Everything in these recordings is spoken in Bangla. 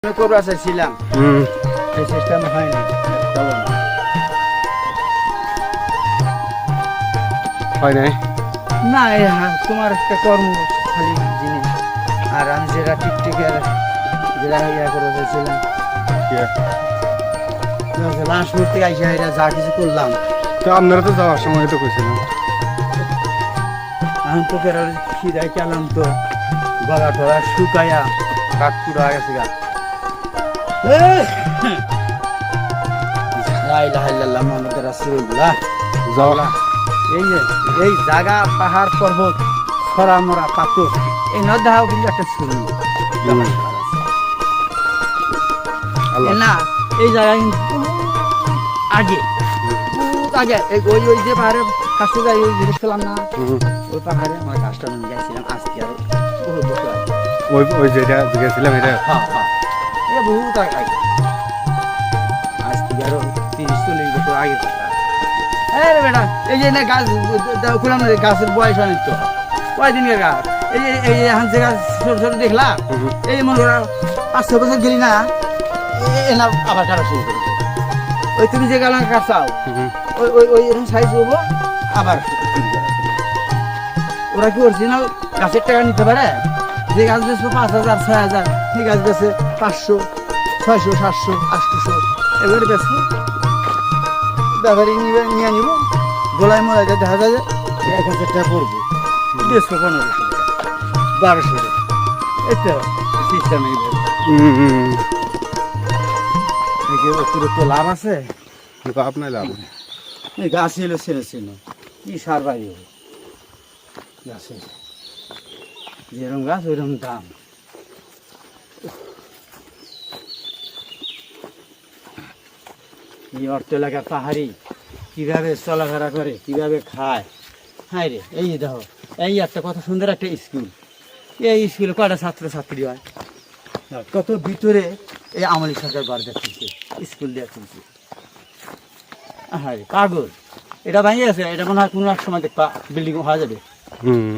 করবা চাইছিলাম এই সিস্টেম হয়নি চলো না হয় নাই না তোমার একটা কর্ম খালি জিনিস আর আমি যেটা টিকটিকের যেটা ইয়া করে চাইছিলাম লাশ মুহূর্তে আইসা এটা যা কিছু করলাম তো আপনারা তো যাওয়ার সময় তো কইছিলেন এখন তো ফের খিদাই চালাম তো গলা টলা শুকাইয়া কাঠ পুরা গেছে গা এই জায়গা পাহাড় পর্বত খরা মরা পাথর এই নদাও কিন্তু একটা শুরু না এই জায়গা কিন্তু আগে আগে ওই ওই যে পাহাড়ে কাছে যাই ওই জিনিস পেলাম না ওই পাহাড়ে আমার গাছটা নিয়ে গেছিলাম আজকে আরো বহু বছর আগে ওই ওই যেটা গেছিলাম এটা হ্যাঁ হ্যাঁ এটা বহুত আগে আজ থেকে আরো 30-40 বছর আগে কথা রে বেটা এই যে না গাছ খুলাম গাছের বয়স অনেক তো কয়দিনের গাছ এই এই এখন যে গাছ ছোট ছোট দেখলা এই মনে করো 5-6 বছর গেলি না না আবার কাটা শুরু করবে ওই তুমি যে গাছ কাটছাও ওই ওই ওই এরকম সাইজ হবো আবার ওরা কি অরিজিনাল গাছের টাকা নিতে পারে যে গাছ বেচবো 5,000-6,000 সেই গাছ বেচে 500, 600, 700, 800 এবারে বেচবো ব্যাপারী নিয়ে নিব গোলায় মোলায় দেখা যায় যে 1,000 টাকা পড়বো বেচবো 1,500 টাকা 1,200 টাকা এটা সিস্টেম এইভাবে অতিরিক্ত লাভ আছে আপনার লাভ এই গাছ এলো ছেলে ছিল কি সার বাড়ি হবে গাছে যেরকম গাছ ওইরকম দাম এই অর্থ এলাকার পাহাড়ি কিভাবে চলাফেরা করে কিভাবে খায় হ্যাঁ রে এই দেখো এই একটা কত সুন্দর একটা স্কুল এই স্কুলে কয়টা ছাত্রছাত্রী হয় কত ভিতরে এই আমলি সরকার বাড়িতে তুলছে স্কুল দিয়ে তুলছে হ্যাঁ রে পাগল এটা ভাঙিয়ে আছে এটা মনে হয় কোনো এক সময় দেখবা বিল্ডিং হয়ে যাবে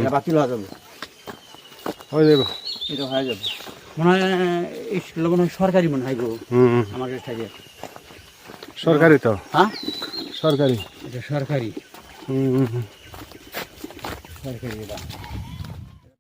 এটা বাতিল হয়ে যাবে হয়ে যাবে এটা হয়ে যাবে মনে হয় স্কুল মনে হয় সরকারি মনে হয় গো আমাদের থেকে সরকারি তো হ্যাঁ সরকারি এটা সরকারি সরকারি এটা